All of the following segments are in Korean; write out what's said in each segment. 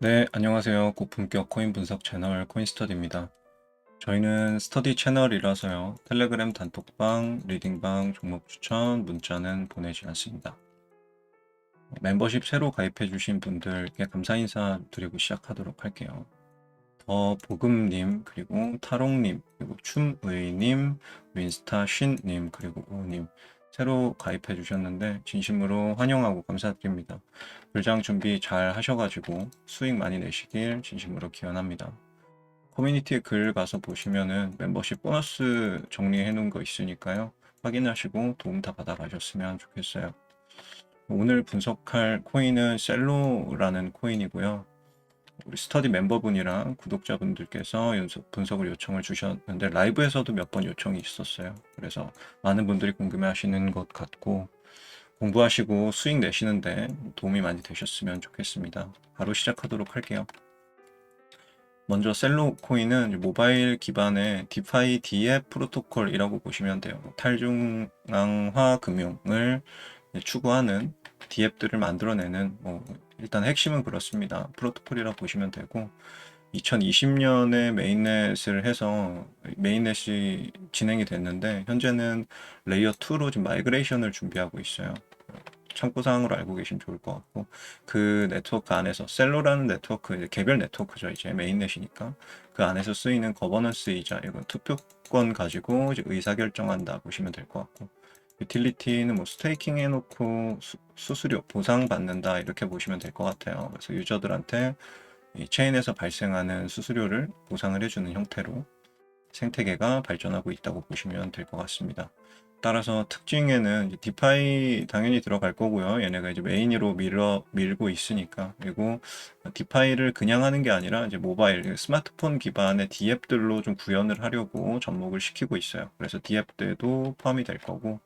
네, 안녕하세요. 고품격 코인 분석 채널 코인스터디입니다. 저희는 스터디 채널이라서요. 텔레그램 단톡방, 리딩방, 종목 추천, 문자는 보내지 않습니다. 멤버십 새로 가입해 주신 분들께 감사 인사 드리고 시작하도록 할게요. 더 보금님, 그리고 타롱님, 그리고 춤의님, 윈스타 쉰님, 그리고 우님 새로 가입해 주셨는데 진심으로 환영하고 감사드립니다. 불장 준비 잘 하셔가지고 수익 많이 내시길 진심으로 기원합니다. 커뮤니티에 글 가서 보시면은 멤버십 보너스 정리해 놓은 거 있으니까요. 확인하시고 도움 다 받아가셨으면 좋겠어요. 오늘 분석할 코인은 셀로라는 코인이고요. 우리 스터디 멤버분이랑 구독자분들께서 분석을 요청을 주셨는데 라이브에서도 몇 번 요청이 있었어요. 그래서 많은 분들이 궁금해 하시는 것 같고 공부하시고 수익 내시는데 도움이 많이 되셨으면 좋겠습니다. 바로 시작하도록 할게요. 먼저 셀로 코인은 모바일 기반의 디파이 DF 프로토콜이라고 보시면 돼요. 탈중앙화 금융을 추구하는 DF들을 만들어내는 일단 핵심은 그렇습니다. 프로토콜이라고 보시면 되고 2020년에 메인넷을 해서 메인넷이 진행이 됐는데 현재는 레이어 2로 지금 마이그레이션을 준비하고 있어요. 참고사항으로 알고 계시면 좋을 것 같고 그 네트워크 안에서 셀로라는 네트워크 이제 개별 네트워크죠. 이제 메인넷이니까 그 안에서 쓰이는 거버넌스이자 이건 투표권 가지고 이제 의사결정한다 보시면 될 것 같고 유틸리티는 뭐 스테이킹 해놓고 수수료 보상받는다 이렇게 보시면 될 것 같아요. 그래서 유저들한테 이 체인에서 발생하는 수수료를 보상을 해주는 형태로 생태계가 발전하고 있다고 보시면 될 것 같습니다. 따라서 특징에는 디파이 당연히 들어갈 거고요. 얘네가 이제 메인으로 밀고 있으니까. 그리고 디파이를 그냥 하는 게 아니라 이제 모바일, 스마트폰 기반의 D앱들로 좀 구현을 하려고 접목을 시키고 있어요. 그래서 D앱들도 포함이 될 거고.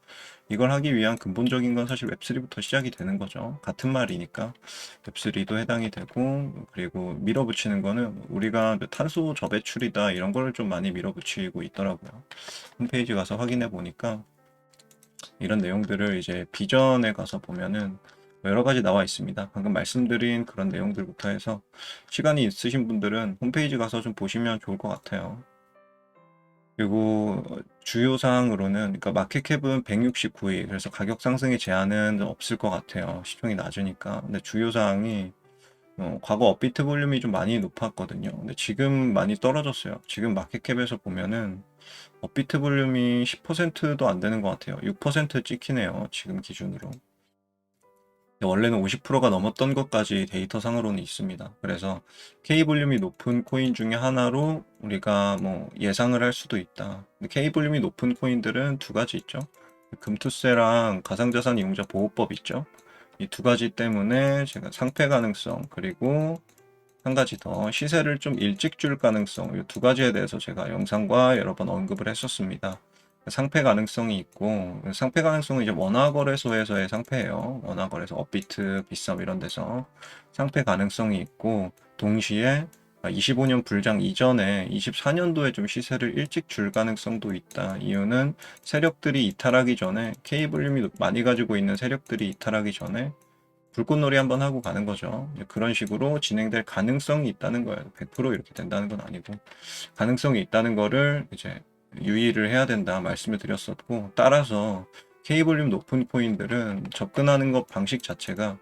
이걸 하기 위한 근본적인 건 사실 웹3부터 시작이 되는 거죠. 같은 말이니까 웹3도 해당이 되고, 그리고 밀어붙이는 거는 우리가 탄소 저배출이다 이런 걸 좀 많이 밀어붙이고 있더라고요. 홈페이지 가서 확인해 보니까 이런 내용들을 이제 비전에 가서 보면은 여러 가지 나와 있습니다. 방금 말씀드린 그런 내용들부터 해서 시간이 있으신 분들은 홈페이지 가서 좀 보시면 좋을 것 같아요. 그리고 주요 사항으로는 그러니까 마켓캡은 169위 그래서 가격 상승의 제한은 없을 것 같아요. 시총이 낮으니까. 근데 주요 사항이 과거 업비트 볼륨이 좀 많이 높았거든요. 근데 지금 많이 떨어졌어요. 지금 마켓캡에서 보면은 업비트 볼륨이 10%도 안 되는 것 같아요. 6% 찍히네요. 지금 기준으로. 원래는 50%가 넘었던 것까지 데이터상으로는 있습니다. 그래서 K 볼륨이 높은 코인 중에 하나로 우리가 뭐 예상을 할 수도 있다. 근데 K 볼륨이 높은 코인들은 두 가지 있죠. 금투세랑 가상자산 이용자 보호법 있죠. 이 두 가지 때문에 제가 상패 가능성 그리고 한 가지 더 시세를 좀 일찍 줄 가능성 이 두 가지에 대해서 제가 영상과 여러 번 언급을 했었습니다. 상패 가능성이 있고 상패 가능성은 이제 원화거래소에서의 상패예요. 원화거래소 업비트, 빗썸 이런 데서 상패 가능성이 있고 동시에 25년 불장 이전에 24년도에 좀 시세를 일찍 줄 가능성도 있다. 이유는 세력들이 이탈하기 전에 K 볼륨이 많이 가지고 있는 세력들이 이탈하기 전에 불꽃놀이 한번 하고 가는 거죠. 그런 식으로 진행될 가능성이 있다는 거예요. 100% 이렇게 된다는 건 아니고 가능성이 있다는 거를 이제 유의를 해야 된다 말씀을 드렸었고 따라서 K볼륨 높은 코인들은 접근하는 것 방식 자체가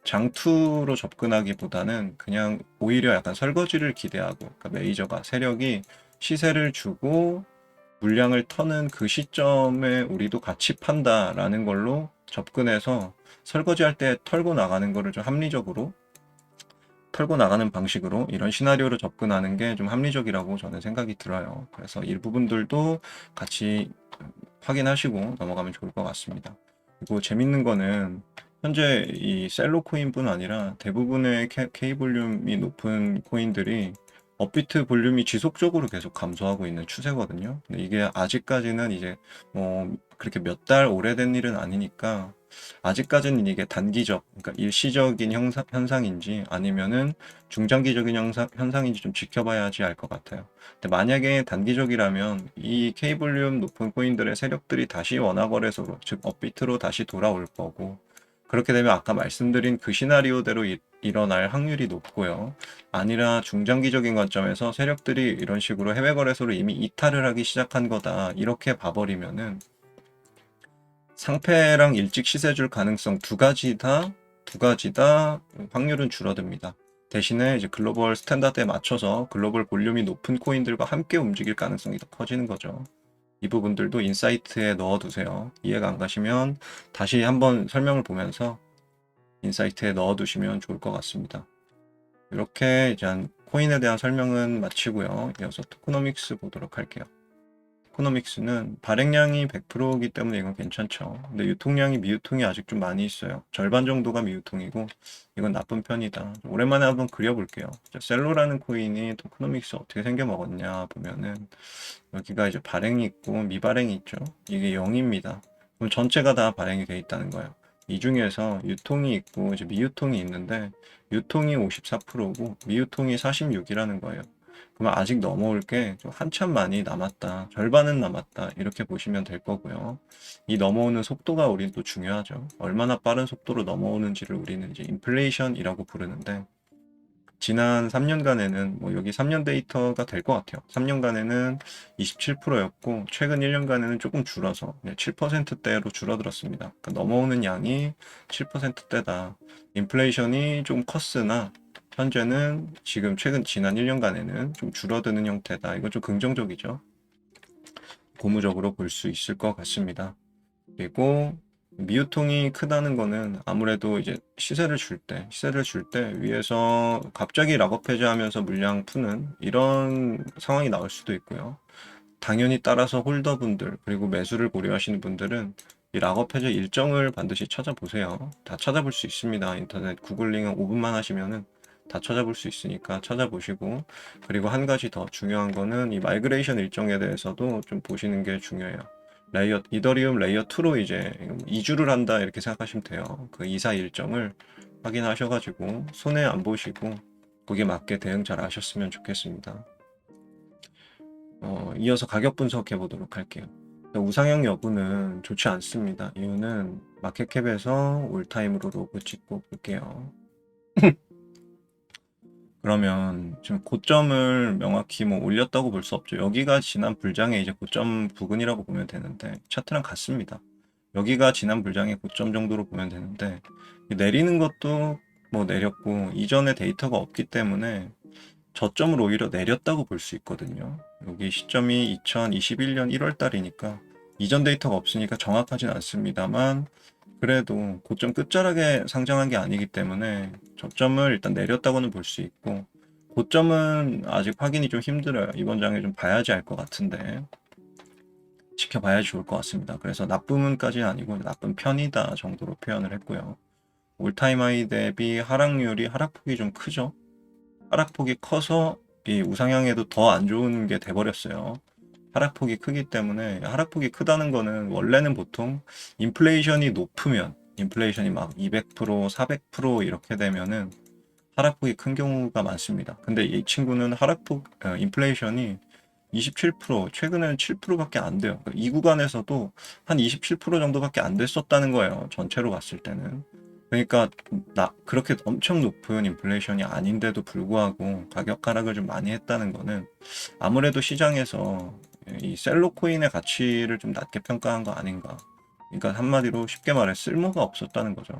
장투로 접근하기보다는 그냥 오히려 약간 설거지를 기대하고 그러니까 메이저가 세력이 시세를 주고 물량을 터는 그 시점에 우리도 같이 판다라는 걸로 접근해서 설거지할 때 털고 나가는 거를 좀 합리적으로 털고 나가는 방식으로 이런 시나리오로 접근하는 게 좀 합리적이라고 저는 생각이 들어요. 그래서 일부분들도 같이 확인하시고 넘어가면 좋을 것 같습니다. 그리고 재밌는 거는 현재 이 셀로 코인뿐 아니라 대부분의 K 볼륨이 높은 코인들이 업비트 볼륨이 지속적으로 계속 감소하고 있는 추세거든요. 근데 이게 아직까지는 이제 뭐 그렇게 몇 달 오래된 일은 아니니까 아직까지는 이게 단기적, 그러니까 일시적인 현상인지 아니면은 중장기적인 현상인지 좀 지켜봐야지 알 것 같아요. 근데 만약에 단기적이라면 이 K볼륨 높은 코인들의 세력들이 다시 원화거래소로, 즉 업비트로 다시 돌아올 거고 그렇게 되면 아까 말씀드린 그 시나리오대로 일어날 확률이 높고요. 아니라 중장기적인 관점에서 세력들이 이런 식으로 해외 거래소를 이미 이탈을 하기 시작한 거다. 이렇게 봐버리면은 상패랑 일찍 시세 줄 가능성 두 가지 다 확률은 줄어듭니다. 대신에 이제 글로벌 스탠다드에 맞춰서 글로벌 볼륨이 높은 코인들과 함께 움직일 가능성이 더 커지는 거죠. 이 부분들도 인사이트에 넣어두세요. 이해가 안 가시면 다시 한번 설명을 보면서 인사이트에 넣어두시면 좋을 것 같습니다. 이렇게 이제 코인에 대한 설명은 마치고요. 이어서 토크노믹스 보도록 할게요. 토크노믹스는 발행량이 100%이기 때문에 이건 괜찮죠. 근데 유통량이 미유통이 아직 좀 많이 있어요. 절반 정도가 미유통이고 이건 나쁜 편이다. 오랜만에 한번 그려볼게요. 셀로라는 코인이 토크노믹스 어떻게 생겨 먹었냐 보면은 여기가 이제 발행이 있고 미발행이 있죠. 이게 0입니다. 그럼 전체가 다 발행이 돼 있다는 거예요. 이 중에서 유통이 있고 이제 미유통이 있는데 유통이 54%고 미유통이 46이라는 거예요. 그러면 아직 넘어올 게 좀 한참 많이 남았다. 절반은 남았다. 이렇게 보시면 될 거고요. 이 넘어오는 속도가 우린 또 중요하죠. 얼마나 빠른 속도로 넘어오는지를 우리는 이제 인플레이션이라고 부르는데 지난 3년간에는 뭐 여기 3년 데이터가 될 것 같아요. 3년간에는 27%였고 최근 1년간에는 조금 줄어서 7%대로 줄어들었습니다. 그러니까 넘어오는 양이 7%대다. 인플레이션이 좀 컸으나 현재는 지금 최근 지난 1년간에는 좀 줄어드는 형태다. 이건 좀 긍정적이죠. 고무적으로 볼 수 있을 것 같습니다. 그리고 미유통이 크다는 거는 아무래도 이제 시세를 줄 때 위에서 갑자기 락업 해제하면서 물량 푸는 이런 상황이 나올 수도 있고요. 당연히 따라서 홀더분들 그리고 매수를 고려하시는 분들은 이 락업 해제 일정을 반드시 찾아보세요. 다 찾아볼 수 있습니다. 인터넷 구글링 5분만 하시면은 다 찾아볼 수 있으니까 찾아보시고 그리고 한 가지 더 중요한 거는 이 마이그레이션 일정에 대해서도 좀 보시는 게 중요해요. 이더리움 레이어 2로 이제 이주를 한다 이렇게 생각하시면 돼요. 그 이사 일정을 확인하셔가지고 손해 안 보시고 거기에 맞게 대응 잘 하셨으면 좋겠습니다. 이어서 가격 분석해 보도록 할게요. 우상향 여부는 좋지 않습니다. 이유는 마켓캡에서 올타임으로 로그 찍고 볼게요. 그러면 지금 고점을 명확히 뭐 올렸다고 볼 수 없죠. 여기가 지난 불장의 이제 고점 부근이라고 보면 되는데 차트랑 같습니다. 여기가 지난 불장의 고점 정도로 보면 되는데 내리는 것도 뭐 내렸고 이전에 데이터가 없기 때문에 저점을 오히려 내렸다고 볼 수 있거든요. 여기 시점이 2021년 1월 달이니까 이전 데이터가 없으니까 정확하진 않습니다만 그래도 고점 끝자락에 상장한 게 아니기 때문에 저점을 일단 내렸다고는 볼 수 있고 고점은 아직 확인이 좀 힘들어요. 이번 장에 좀 봐야지 알 것 같은데 지켜봐야지 좋을 것 같습니다. 그래서 나쁨은까지는 아니고 나쁜 편이다 정도로 표현을 했고요. 올타임 하이 대비 하락폭이 좀 크죠. 하락폭이 커서 이 우상향에도 더 안 좋은 게 돼버렸어요. 하락폭이 크기 때문에 하락폭이 크다는 거는 원래는 보통 인플레이션이 높으면 인플레이션이 막 200%, 400% 이렇게 되면은 하락폭이 큰 경우가 많습니다. 근데 이 친구는 인플레이션이 27%, 최근에는 7%밖에 안 돼요. 그러니까 이 구간에서도 한 27% 정도밖에 안 됐었다는 거예요. 전체로 봤을 때는. 그러니까 그렇게 엄청 높은 인플레이션이 아닌데도 불구하고 가격 하락을 좀 많이 했다는 거는 아무래도 시장에서 이 셀로 코인의 가치를 좀 낮게 평가한 거 아닌가. 그러니까 한마디로 쉽게 말해 쓸모가 없었다는 거죠.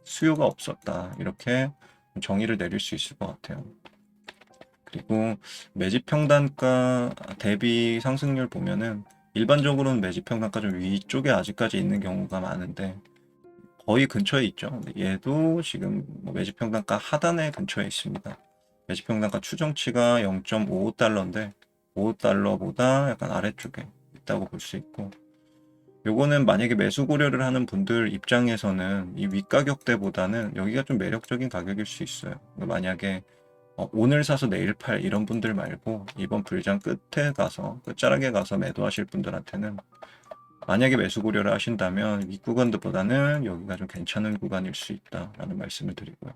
수요가 없었다. 이렇게 정의를 내릴 수 있을 것 같아요. 그리고 매집 평단가 대비 상승률 보면은 일반적으로는 매집 평단가 좀 위쪽에 아직까지 있는 경우가 많은데 거의 근처에 있죠. 근데 얘도 지금 뭐 매집 평단가 하단에 근처에 있습니다. 매집 평단가 추정치가 0.55달러인데 5달러보다 약간 아래쪽에 있다고 볼 수 있고 요거는 만약에 매수 고려를 하는 분들 입장에서는 이 윗가격대보다는 여기가 좀 매력적인 가격일 수 있어요. 그러니까 만약에 오늘 사서 내일 팔 이런 분들 말고 이번 불장 끝자락에 가서 매도하실 분들한테는 만약에 매수 고려를 하신다면 윗구간보다는 여기가 좀 괜찮은 구간일 수 있다라는 말씀을 드리고요.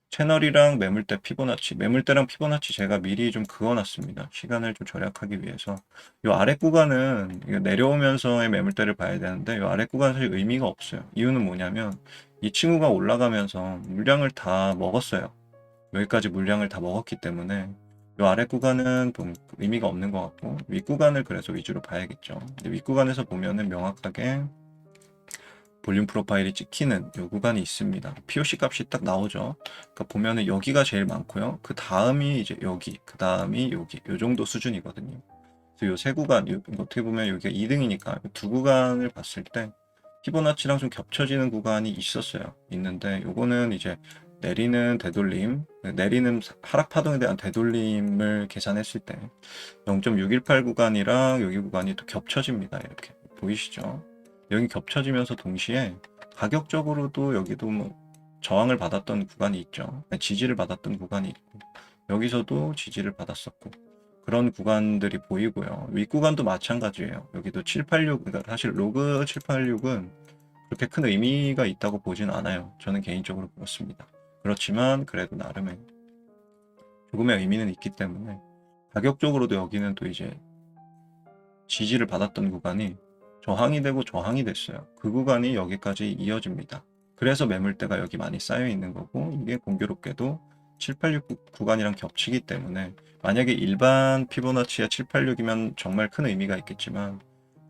채널이랑 매물대 피보나치, 매물대랑 피보나치 제가 미리 좀 그어놨습니다. 시간을 좀 절약하기 위해서. 이 아래 구간은 이거 내려오면서의 매물대를 봐야 되는데 이 아래 구간은 사실 의미가 없어요. 이유는 뭐냐면 이 친구가 올라가면서 물량을 다 먹었어요. 여기까지 물량을 다 먹었기 때문에 이 아래 구간은 좀 의미가 없는 것 같고 윗 구간을 그래서 위주로 봐야겠죠. 근데 윗 구간에서 보면은 명확하게 볼륨 프로파일이 찍히는 요 구간이 있습니다. POC 값이 딱 나오죠. 그러니까 보면은 여기가 제일 많고요. 그 다음이 이제 여기, 그 다음이 여기, 요 정도 수준이거든요. 그래서 요 세 구간, 어떻게 보면 여기가 2등이니까 두 구간을 봤을 때 피보나치랑 좀 겹쳐지는 구간이 있었어요. 있는데 요거는 이제 내리는 되돌림, 내리는 하락 파동에 대한 되돌림을 계산했을 때 0.618 구간이랑 여기 구간이 또 겹쳐집니다. 이렇게 보이시죠? 여기 겹쳐지면서 동시에 가격적으로도 여기도 뭐 저항을 받았던 구간이 있죠. 아니, 지지를 받았던 구간이 있고 여기서도 지지를 받았었고 그런 구간들이 보이고요. 윗구간도 마찬가지예요. 여기도 786, 그러니까 사실 로그 786은 그렇게 큰 의미가 있다고 보진 않아요. 저는 개인적으로 그렇습니다. 그렇지만 그래도 나름의 조금의 의미는 있기 때문에 가격적으로도 여기는 또 이제 지지를 받았던 구간이 저항이 되고 저항이 됐어요. 그 구간이 여기까지 이어집니다. 그래서 매물대가 여기 많이 쌓여 있는 거고 이게 공교롭게도 786 구간이랑 겹치기 때문에 만약에 일반 피보나치의 786이면 정말 큰 의미가 있겠지만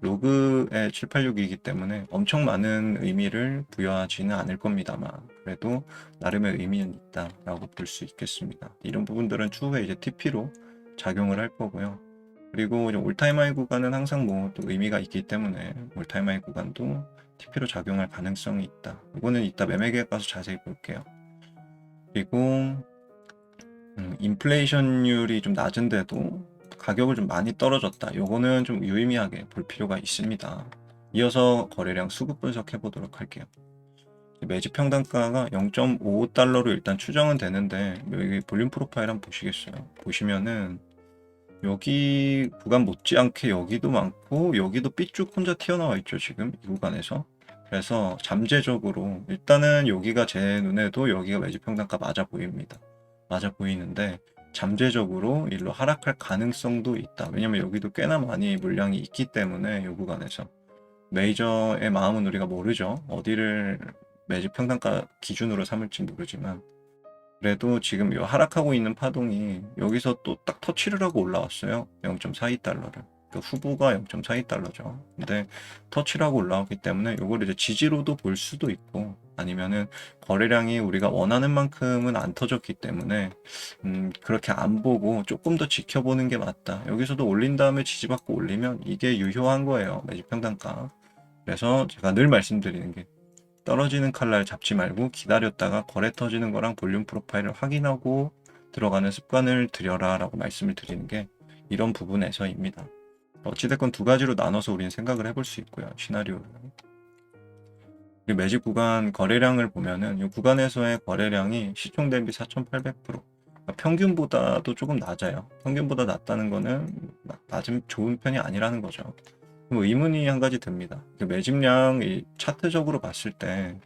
로그의 786이기 때문에 엄청 많은 의미를 부여하지는 않을 겁니다만 그래도 나름의 의미는 있다라고 볼 수 있겠습니다. 이런 부분들은 추후에 이제 TP로 작용을 할 거고요. 그리고 이제 올타임 하이 구간은 항상 뭐 또 의미가 있기 때문에 올타임 하이 구간도 TP로 작용할 가능성이 있다. 이거는 이따 매매 계획 가서 자세히 볼게요. 그리고 인플레이션율이 좀 낮은데도 가격을 좀 많이 떨어졌다. 요거는 좀 유의미하게 볼 필요가 있습니다. 이어서 거래량 수급 분석해 보도록 할게요. 매집 평단가가 0.55달러로 일단 추정은 되는데 여기 볼륨 프로파일 한번 보시겠어요? 보시면은 여기 구간 못지않게 여기도 많고 여기도 삐쭉 혼자 튀어나와 있죠 지금 이 구간에서. 그래서 잠재적으로 일단은 여기가 제 눈에도 여기가 매집 평단가 맞아 보입니다. 맞아 보이는데 잠재적으로 일로 하락할 가능성도 있다. 왜냐면 여기도 꽤나 많이 물량이 있기 때문에 이 구간에서 메이저의 마음은 우리가 모르죠. 어디를 매집 평단가 기준으로 삼을지 모르지만 그래도 지금 요 하락하고 있는 파동이 여기서 또 딱 터치를 하고 올라왔어요. 0.42달러를. 그 후보가 0.42달러죠. 근데 터치를 하고 올라왔기 때문에 이걸 이제 지지로도 볼 수도 있고 아니면은 거래량이 우리가 원하는 만큼은 안 터졌기 때문에 그렇게 안 보고 조금 더 지켜보는 게 맞다. 여기서도 올린 다음에 지지받고 올리면 이게 유효한 거예요. 매집 평단가. 그래서 제가 늘 말씀드리는 게 떨어지는 칼날 잡지 말고 기다렸다가 거래 터지는 거랑 볼륨 프로파일을 확인하고 들어가는 습관을 들여라 라고 말씀을 드리는 게 이런 부분에서입니다. 어찌됐건 두 가지로 나눠서 우리는 생각을 해볼 수 있고요. 시나리오를. 매집 구간 거래량을 보면은 이 구간에서의 거래량이 시총 대비 4,800%. 평균보다도 조금 낮아요. 평균보다 낮다는 거는 낮은 좋은 편이 아니라는 거죠. 뭐 의문이 한 가지 듭니다. 매집량이 차트적으로 봤을 때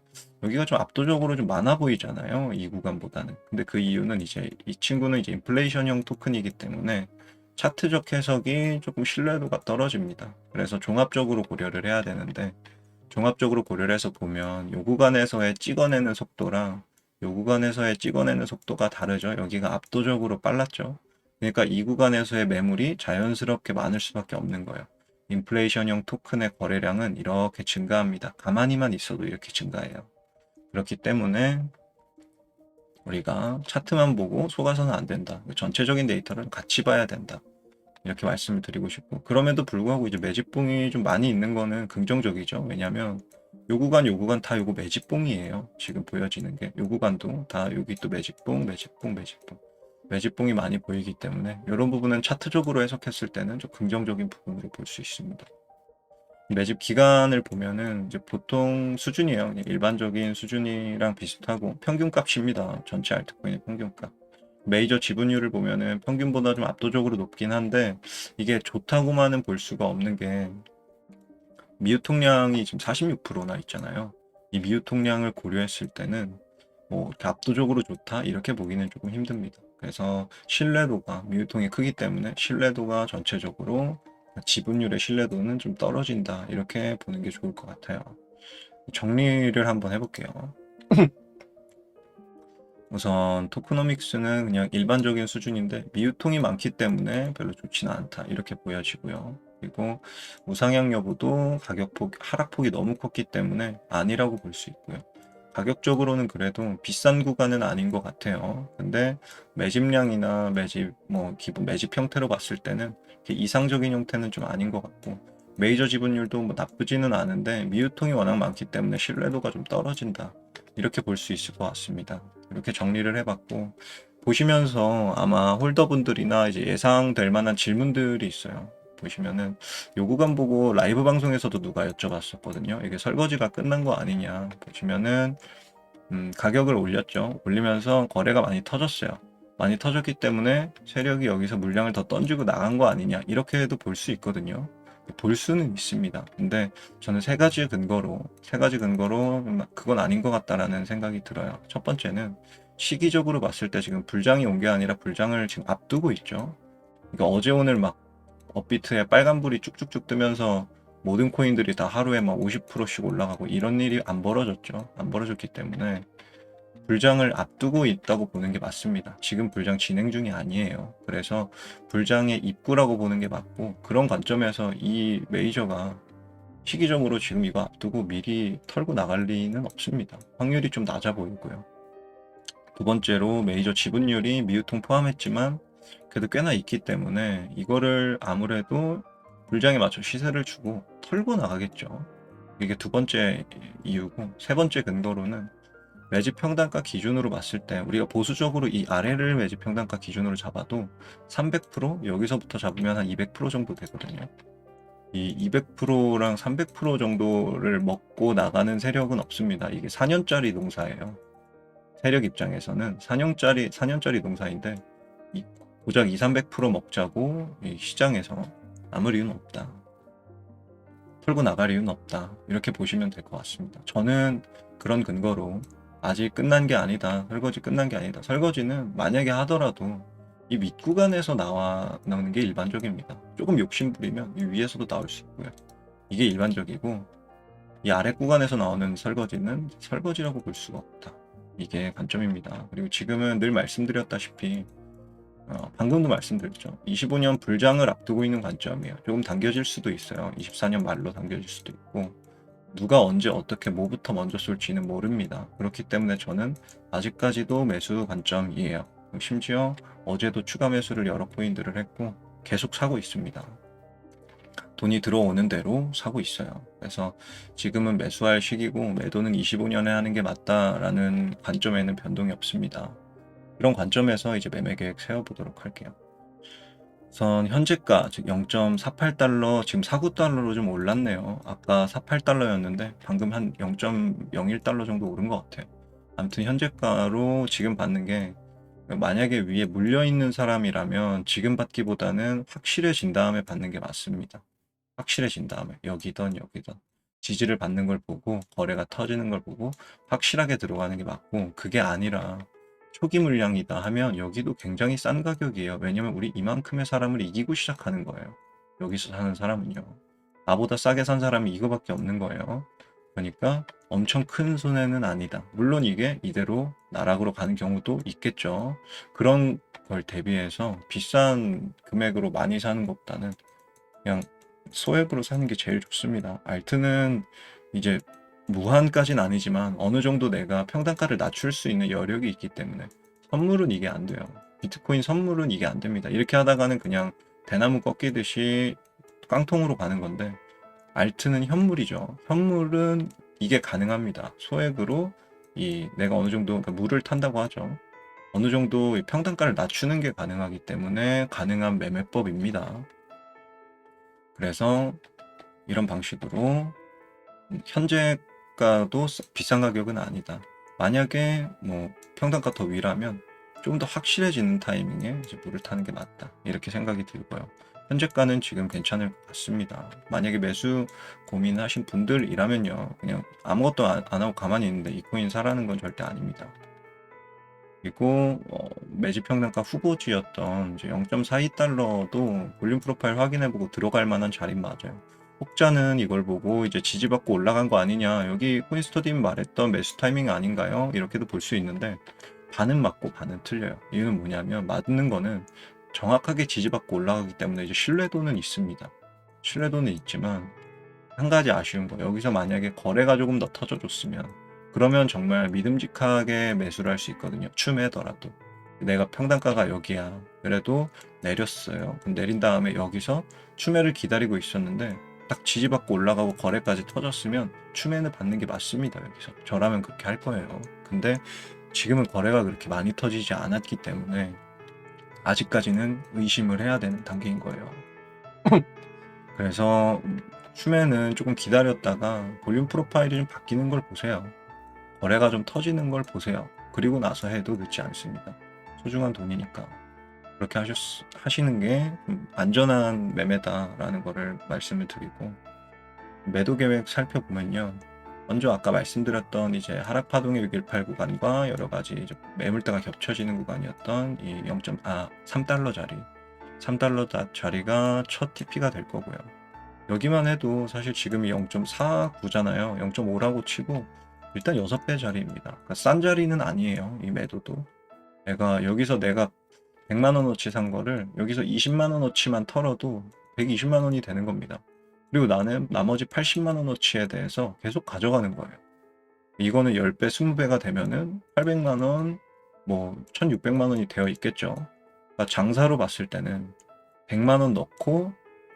여기가 좀 압도적으로 좀 많아 보이잖아요. 이 구간보다는. 근데 그 이유는 이제 이 친구는 이제 인플레이션형 토큰이기 때문에 차트적 해석이 조금 신뢰도가 떨어집니다. 그래서 종합적으로 고려를 해야 되는데 종합적으로 고려를 해서 보면 요 구간에서의 찍어내는 속도랑 요 구간에서의 찍어내는 속도가 다르죠. 여기가 압도적으로 빨랐죠. 그러니까 이 구간에서의 매물이 자연스럽게 많을 수밖에 없는 거예요. 인플레이션형 토큰의 거래량은 이렇게 증가합니다. 가만히만 있어도 이렇게 증가해요. 그렇기 때문에 우리가 차트만 보고 속아서는 안 된다. 전체적인 데이터를 같이 봐야 된다. 이렇게 말씀을 드리고 싶고 그럼에도 불구하고 이제 매집봉이 좀 많이 있는 거는 긍정적이죠. 왜냐면 요 구간 다 요거 매집봉이에요. 지금 보여지는 게 요 구간도 다 여기 또 매집봉, 매집봉, 매집봉. 매집봉이 많이 보이기 때문에 이런 부분은 차트적으로 해석했을 때는 좀 긍정적인 부분으로 볼 수 있습니다. 매집 기간을 보면은 이제 보통 수준이에요. 그냥 일반적인 수준이랑 비슷하고 평균값입니다. 전체 알트코인의 평균값. 메이저 지분율을 보면은 평균보다 좀 압도적으로 높긴 한데 이게 좋다고만은 볼 수가 없는 게 미유 통량이 지금 46%나 있잖아요. 이 미유 통량을 고려했을 때는 뭐 이렇게 압도적으로 좋다 이렇게 보기는 조금 힘듭니다. 그래서 신뢰도가 미유통이 크기 때문에 신뢰도가 전체적으로 지분율의 신뢰도는 좀 떨어진다 이렇게 보는 게 좋을 것 같아요. 정리를 한번 해볼게요. 우선 토크노믹스는 그냥 일반적인 수준인데 미유통이 많기 때문에 별로 좋지는 않다 이렇게 보여지고요. 그리고 우상향 여부도 가격폭 하락폭이 너무 컸기 때문에 아니라고 볼 수 있고요. 가격적으로는 그래도 비싼 구간은 아닌 것 같아요. 근데 매집량이나 매집 뭐 기본 매집 형태로 봤을 때는 이렇게 이상적인 형태는 좀 아닌 것 같고 메이저 지분율도 뭐 나쁘지는 않은데 미유통이 워낙 많기 때문에 신뢰도가 좀 떨어진다 이렇게 볼 수 있을 것 같습니다. 이렇게 정리를 해봤고 보시면서 아마 홀더분들이나 이제 예상될 만한 질문들이 있어요. 보시면은 요 구간 보고 라이브 방송에서도 누가 여쭤봤었거든요. 이게 설거지가 끝난 거 아니냐. 보시면은 가격을 올렸죠. 올리면서 거래가 많이 터졌어요. 많이 터졌기 때문에 세력이 여기서 물량을 더 던지고 나간 거 아니냐. 이렇게도 볼 수 있거든요. 볼 수는 있습니다. 근데 저는 세 가지 근거로 그건 아닌 것 같다라는 생각이 들어요. 첫 번째는 시기적으로 봤을 때 지금 불장이 온 게 아니라 불장을 지금 앞두고 있죠. 그러니까 어제 오늘 막 업비트에 빨간불이 쭉쭉쭉 뜨면서 모든 코인들이 다 하루에 막 50%씩 올라가고 이런 일이 안 벌어졌죠. 안 벌어졌기 때문에 불장을 앞두고 있다고 보는 게 맞습니다. 지금 불장 진행 중이 아니에요. 그래서 불장의 입구라고 보는 게 맞고 그런 관점에서 이 메이저가 시기적으로 지금 이거 앞두고 미리 털고 나갈 리는 없습니다. 확률이 좀 낮아 보이고요. 두 번째로 메이저 지분율이 미유통 포함했지만 그래도 꽤나 있기 때문에 이거를 아무래도 불장에 맞춰 시세를 주고 털고 나가겠죠. 이게 두 번째 이유고 세 번째 근거로는 매집 평단가 기준으로 봤을 때 우리가 보수적으로 이 아래를 매집 평단가 기준으로 잡아도 300% 여기서부터 잡으면 한 200% 정도 되거든요. 이 200%랑 300% 정도를 먹고 나가는 세력은 없습니다. 이게 4년짜리 농사예요. 세력 입장에서는 4년짜리 농사인데 고작 2, 300% 먹자고 이 시장에서 아무 이유는 없다. 털고 나갈 이유는 없다. 이렇게 보시면 될 것 같습니다. 저는 그런 근거로 아직 끝난 게 아니다. 설거지 끝난 게 아니다. 설거지는 만약에 하더라도 이 밑구간에서 나오는 게 일반적입니다. 조금 욕심부리면 이 위에서도 나올 수 있고요. 이게 일반적이고 이 아래 구간에서 나오는 설거지는 설거지라고 볼 수가 없다. 이게 관점입니다. 그리고 지금은 늘 말씀드렸다시피 방금도 말씀드렸죠. 25년 불장을 앞두고 있는 관점이에요. 조금 당겨질 수도 있어요. 24년 말로 당겨질 수도 있고 누가 언제 어떻게 뭐부터 먼저 쏠지는 모릅니다. 그렇기 때문에 저는 아직까지도 매수 관점이에요. 심지어 어제도 추가 매수를 여러 코인들을 했고 계속 사고 있습니다. 돈이 들어오는 대로 사고 있어요. 그래서 지금은 매수할 시기고 매도는 25년에 하는 게 맞다라는 관점에는 변동이 없습니다. 이런 관점에서 이제 매매 계획 세워보도록 할게요. 우선 현재가 즉 0.48달러 지금 49달러로 좀 올랐네요. 아까 48달러였는데 방금 한 0.01달러 정도 오른 것 같아요. 아무튼 현재가로 지금 받는 게 만약에 위에 물려 있는 사람이라면 지금 받기보다는 확실해진 다음에 받는 게 맞습니다. 확실해진 다음에 여기던 지지를 받는 걸 보고 거래가 터지는 걸 보고 확실하게 들어가는 게 맞고 그게 아니라 초기 물량이다 하면 여기도 굉장히 싼 가격이에요. 왜냐면 우리 이만큼의 사람을 이기고 시작하는 거예요. 여기서 사는 사람은요. 나보다 싸게 산 사람이 이거밖에 없는 거예요. 그러니까 엄청 큰 손해는 아니다. 물론 이게 이대로 나락으로 가는 경우도 있겠죠. 그런 걸 대비해서 비싼 금액으로 많이 사는 것보다는 그냥 소액으로 사는 게 제일 좋습니다. 알트는 이제 무한까지는 아니지만 어느 정도 내가 평단가를 낮출 수 있는 여력이 있기 때문에 선물은 이게 안 돼요. 비트코인 선물은 이게 안 됩니다. 이렇게 하다가는 그냥 대나무 꺾이듯이 깡통으로 가는 건데 알트는 현물이죠. 현물은 이게 가능합니다. 소액으로 내가 어느 정도 그러니까 물을 탄다고 하죠. 어느 정도 평단가를 낮추는 게 가능하기 때문에 가능한 매매법입니다. 그래서 이런 방식으로 현재가도 비싼 가격은 아니다. 만약에 뭐 평단가 더 위라면 좀 더 확실해지는 타이밍에 이제 물을 타는 게 맞다. 이렇게 생각이 들고요. 현재가는 지금 괜찮을 것 같습니다. 만약에 매수 고민하신 분들이라면요. 그냥 아무것도 안 하고 가만히 있는데 이 코인 사라는 건 절대 아닙니다. 그리고 매집 평단가 후보지였던 이제 0.42달러도 볼륨 프로파일 확인해보고 들어갈 만한 자리는 맞아요. 혹자는 이걸 보고 이제 지지받고 올라간 거 아니냐, 여기 코인스터디님 말했던 매수 타이밍 아닌가요? 이렇게도 볼 수 있는데 반은 맞고 반은 틀려요. 이유는 뭐냐면 맞는 거는 정확하게 지지받고 올라가기 때문에 이제 신뢰도는 있습니다. 신뢰도는 있지만 한 가지 아쉬운 거, 여기서 만약에 거래가 조금 더 터져줬으면 그러면 정말 믿음직하게 매수를 할 수 있거든요. 추매더라도 내가 평단가가 여기야, 그래도 내렸어요. 그럼 내린 다음에 여기서 추매를 기다리고 있었는데 딱 지지받고 올라가고 거래까지 터졌으면 추매는 받는 게 맞습니다. 여기서 저라면 그렇게 할 거예요. 근데 지금은 거래가 그렇게 많이 터지지 않았기 때문에 아직까지는 의심을 해야 되는 단계인 거예요. 그래서 추매는 조금 기다렸다가 볼륨 프로파일이 좀 바뀌는 걸 보세요. 거래가 좀 터지는 걸 보세요. 그리고 나서 해도 늦지 않습니다. 소중한 돈이니까. 그렇게 하시는 게 안전한 매매다라는 거를 말씀을 드리고, 매도 계획 살펴보면요. 먼저 아까 말씀드렸던 이제 하락파동의 618 구간과 여러 가지 이제 매물대가 겹쳐지는 구간이었던 이 3달러 자리. 3달러 자리가 첫 TP가 될 거고요. 여기만 해도 사실 지금이 0.49잖아요. 0.5라고 치고 일단 6배 자리입니다. 그러니까 싼 자리는 아니에요. 이 매도도. 여기서 내가 100만 원어치 산 거를 여기서 20만 원어치만 털어도 120만 원이 되는 겁니다. 그리고 나는 나머지 80만 원어치에 대해서 계속 가져가는 거예요. 이거는 10배, 20배가 되면은 800만 원, 뭐 1600만 원이 되어 있겠죠. 그러니까 장사로 봤을 때는 100만 원 넣고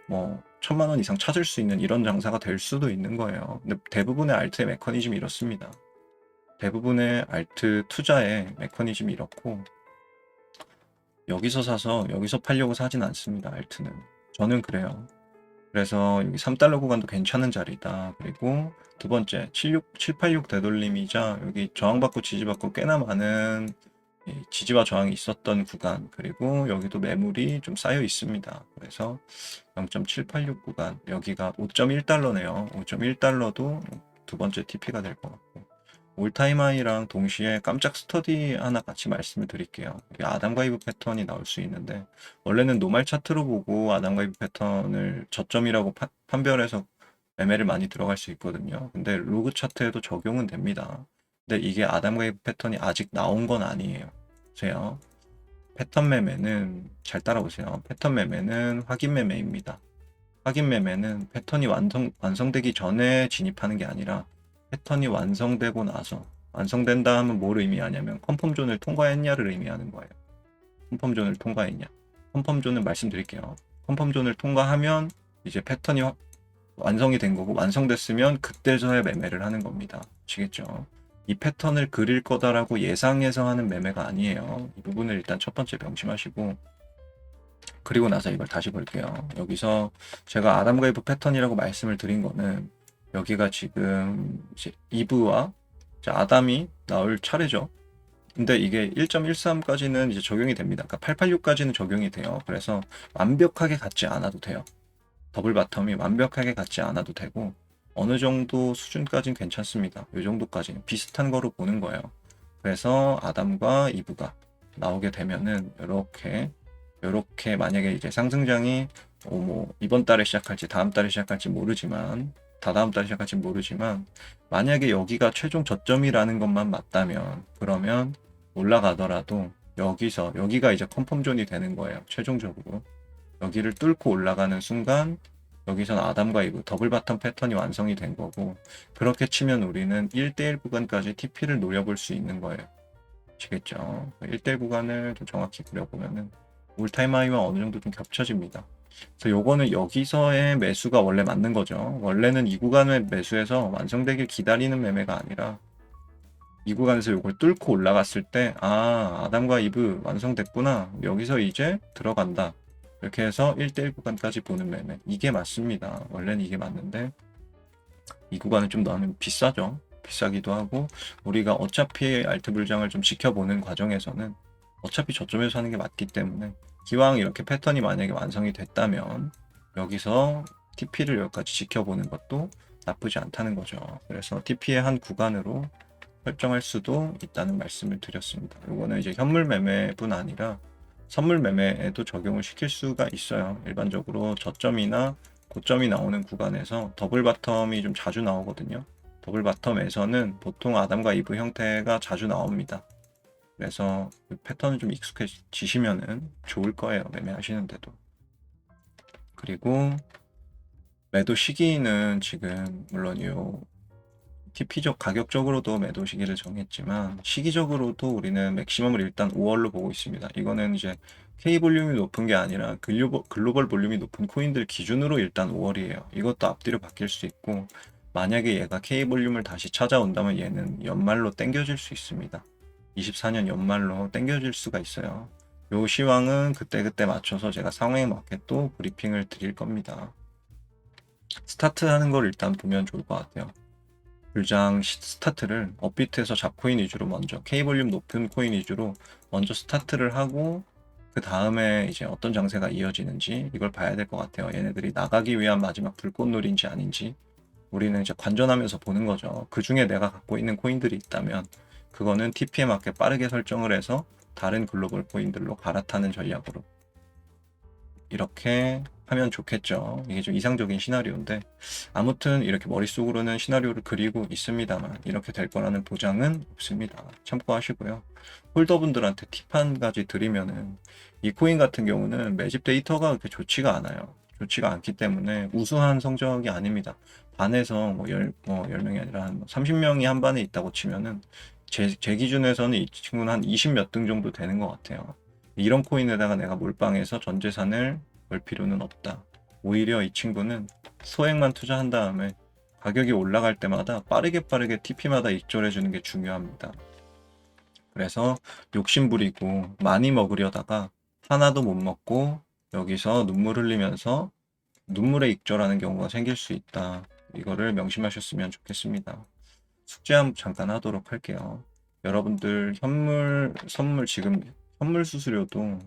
뭐 1000만 원 이상 찾을 수 있는 이런 장사가 될 수도 있는 거예요. 근데 대부분의 알트의 메커니즘이 이렇습니다. 대부분의 알트 투자의 메커니즘이 이렇고, 여기서 사서 여기서 팔려고 사진 않습니다. 알트는. 저는 그래요. 그래서 여기 3달러 구간도 괜찮은 자리다. 그리고 두 번째 786 되돌림이자 여기 저항받고 지지받고 꽤나 많은 지지와 저항이 있었던 구간, 그리고 여기도 매물이 좀 쌓여 있습니다. 그래서 0.786 구간, 여기가 5.1달러네요. 5.1달러도 두 번째 TP가 될 것 같고, 올타임 하이랑 동시에 깜짝 스터디 하나 같이 말씀을 드릴게요. 아담과 이브 패턴이 나올 수 있는데, 원래는 노말 차트로 보고 아담과 이브 패턴을 저점이라고 판별해서 매매를 많이 들어갈 수 있거든요. 근데 로그 차트에도 적용은 됩니다. 근데 이게 아담과 이브 패턴이 아직 나온 건 아니에요. 보세요. 패턴 매매는 잘 따라오세요. 패턴 매매는 확인 매매입니다. 확인 매매는 패턴이 완성되기 전에 진입하는 게 아니라 패턴이 완성되고 나서, 완성된다 하면 뭘 의미하냐면 컨펌존을 통과했냐를 의미하는 거예요. 컨펌존을 통과했냐. 컨펌존은 말씀드릴게요. 컨펌존을 통과하면 이제 패턴이 완성이 된 거고, 완성됐으면 그때서야 매매를 하는 겁니다. 아시겠죠? 이 패턴을 그릴 거다라고 예상해서 하는 매매가 아니에요. 이 부분을 일단 첫 번째 명심하시고, 그리고 나서 이걸 다시 볼게요. 여기서 제가 아담과 이브 패턴이라고 말씀을 드린 거는, 여기가 지금 이제 이브와 아담이 나올 차례죠. 근데 이게 1.13까지는 이제 적용이 됩니다. 그러니까 886까지는 적용이 돼요. 그래서 완벽하게 같지 않아도 돼요. 더블 바텀이 완벽하게 같지 않아도 되고, 어느 정도 수준까지는 괜찮습니다. 이 정도까지는 비슷한 거로 보는 거예요. 그래서 아담과 이브가 나오게 되면은 이렇게 만약에 이제 상승장이 뭐 이번 달에 시작할지 다음 달에 시작할지 모르지만, 다다음 달에 시작할지 모르지만, 만약에 여기가 최종 저점이라는 것만 맞다면, 그러면 올라가더라도 여기가 이제 컨펌존이 되는 거예요. 최종적으로 여기를 뚫고 올라가는 순간 여기선 아담과 이브 더블 바텀 패턴이 완성이 된 거고, 그렇게 치면 우리는 1대1 구간까지 TP를 노려볼 수 있는 거예요. 아시겠죠? 1대1 구간을 좀 정확히 그려보면은 올타임 하이와 어느 정도 좀 겹쳐집니다. 그래서 요거는 여기서의 매수가 원래 맞는 거죠. 원래는 이 구간을 매수해서 완성되길 기다리는 매매가 아니라, 이 구간에서 요걸 뚫고 올라갔을 때, 아담과 이브 완성됐구나, 여기서 이제 들어간다, 이렇게 해서 1대1 구간까지 보는 매매, 이게 맞습니다. 원래는 이게 맞는데 이 구간은 좀 너무 비싸죠. 비싸기도 하고, 우리가 어차피 알트 불장을 좀 지켜보는 과정에서는 어차피 저점에서 하는 게 맞기 때문에, 기왕 이렇게 패턴이 만약에 완성이 됐다면 여기서 TP를 여기까지 지켜보는 것도 나쁘지 않다는 거죠. 그래서 TP의 한 구간으로 설정할 수도 있다는 말씀을 드렸습니다. 이거는 이제 현물 매매뿐 아니라 선물 매매에도 적용을 시킬 수가 있어요. 일반적으로 저점이나 고점이 나오는 구간에서 더블 바텀이 좀 자주 나오거든요. 더블 바텀에서는 보통 아담과 이브 형태가 자주 나옵니다. 그래서 그 패턴을 좀 익숙해지시면은 좋을 거예요. 매매하시는데도. 그리고 매도 시기는 지금 물론 요 TP적 가격적으로도 매도 시기를 정했지만 시기적으로도 우리는 맥시멈을 일단 5월로 보고 있습니다. 이거는 이제 K 볼륨이 높은 게 아니라 글로벌 볼륨이 높은 코인들 기준으로 일단 5월이에요. 이것도 앞뒤로 바뀔 수 있고 만약에 얘가 K 볼륨을 다시 찾아온다면 얘는 연말로 땡겨질 수 있습니다. 24년 연말로 땡겨질 수가 있어요. 요 시황은 그때그때 맞춰서 제가 상황에 맞게 또 브리핑을 드릴 겁니다. 스타트 하는 걸 일단 보면 좋을 것 같아요. 불장 스타트를 업비트에서 잡코인 위주로 먼저 K볼륨 높은 코인 위주로 먼저 스타트를 하고 그 다음에 이제 어떤 장세가 이어지는지 이걸 봐야 될 것 같아요. 얘네들이 나가기 위한 마지막 불꽃놀이인지 아닌지 우리는 이제 관전하면서 보는 거죠. 그 중에 내가 갖고 있는 코인들이 있다면 그거는 TP에 맞게 빠르게 설정을 해서 다른 글로벌 코인들로 갈아타는 전략으로 이렇게 하면 좋겠죠. 이게 좀 이상적인 시나리오인데 아무튼 이렇게 머릿속으로는 시나리오를 그리고 있습니다만 이렇게 될 거라는 보장은 없습니다. 참고하시고요. 홀더분들한테 팁 한 가지 드리면은 이 코인 같은 경우는 매집 데이터가 그렇게 좋지가 않아요. 좋지가 않기 때문에 우수한 성적이 아닙니다. 반에서 뭐 10명이 아니라 한 30명이 한 반에 있다고 치면은 제 기준에서는 이 친구는 한 20 몇 등 정도 되는 것 같아요. 이런 코인에다가 내가 몰빵해서 전 재산을 걸 필요는 없다. 오히려 이 친구는 소액만 투자한 다음에 가격이 올라갈 때마다 빠르게 TP마다 익절해 주는 게 중요합니다. 그래서 욕심 부리고 많이 먹으려다가 하나도 못 먹고 여기서 눈물 흘리면서 눈물에 익절하는 경우가 생길 수 있다. 이거를 명심하셨으면 좋겠습니다. 숙제 한번 잠깐 하도록 할게요. 여러분들 선물 지금 현물 수수료도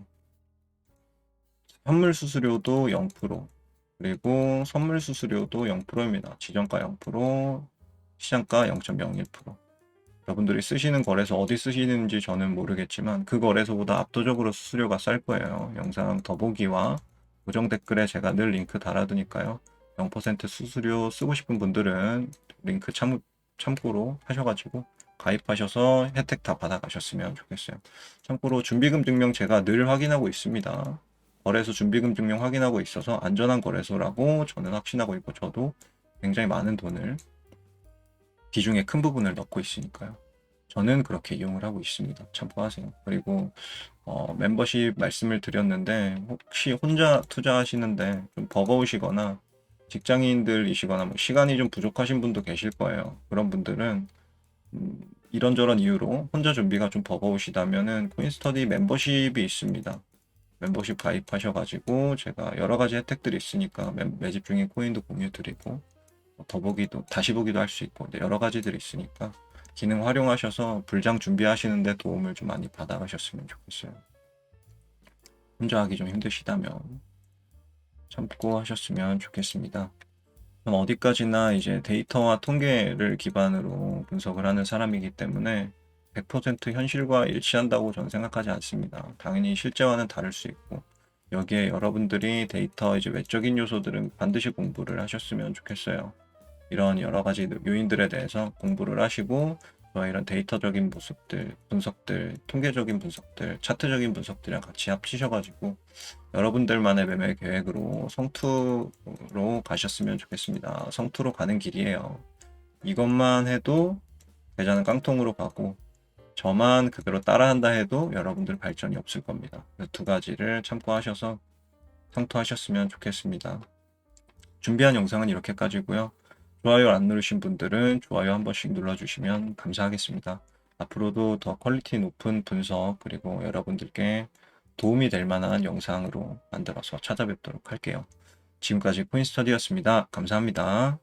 0%, 그리고 선물 수수료도 0%입니다. 지정가 0%, 시장가 0.01%. 여러분들이 쓰시는 거래소 어디 쓰시는지 저는 모르겠지만 그 거래소보다 압도적으로 수수료가 쌀 거예요. 영상 더보기와 고정 댓글에 제가 늘 링크 달아두니까요. 0% 수수료 쓰고 싶은 분들은 링크 참고로 하셔가지고 가입하셔서 혜택 다 받아가셨으면 좋겠어요. 참고로 준비금 증명 제가 늘 확인하고 있습니다. 거래소 준비금 증명 확인하고 있어서 안전한 거래소라고 저는 확신하고 있고 저도 굉장히 많은 돈을 비중의 큰 부분을 넣고 있으니까요. 저는 그렇게 이용을 하고 있습니다. 참고하세요. 그리고 멤버십 말씀을 드렸는데 혹시 혼자 투자하시는데 좀 버거우시거나 직장인들이시거나 뭐 시간이 좀 부족하신 분도 계실 거예요. 그런 분들은 이런저런 이유로 혼자 준비가 좀 버거우시다면은 코인스터디 멤버십이 있습니다. 멤버십 가입하셔가지고 제가 여러 가지 혜택들이 있으니까 매집 중인 코인도 공유 드리고 더보기도 다시 보기도 할 수 있고 여러 가지들이 있으니까 기능 활용하셔서 불장 준비하시는데 도움을 좀 많이 받아가셨으면 좋겠어요. 혼자 하기 좀 힘드시다면 참고하셨으면 좋겠습니다. 어디까지나 이제 데이터와 통계를 기반으로 분석을 하는 사람이기 때문에 100% 현실과 일치한다고 저는 생각하지 않습니다. 당연히 실제와는 다를 수 있고 여기에 여러분들이 데이터 이제 외적인 요소들은 반드시 공부를 하셨으면 좋겠어요. 이런 여러 가지 요인들에 대해서 공부를 하시고 저와 이런 데이터적인 모습들, 분석들, 통계적인 분석들, 차트적인 분석들이랑 같이 합치셔가지고 여러분들만의 매매 계획으로 성투로 가셨으면 좋겠습니다. 성투로 가는 길이에요. 이것만 해도 계좌는 깡통으로 가고 저만 그대로 따라한다 해도 여러분들 발전이 없을 겁니다. 두 가지를 참고하셔서 성투하셨으면 좋겠습니다. 준비한 영상은 이렇게까지고요. 좋아요 안 누르신 분들은 좋아요 한 번씩 눌러주시면 감사하겠습니다. 앞으로도 더 퀄리티 높은 분석 그리고 여러분들께 도움이 될 만한 영상으로 만들어서 찾아뵙도록 할게요. 지금까지 코인스터디였습니다. 감사합니다.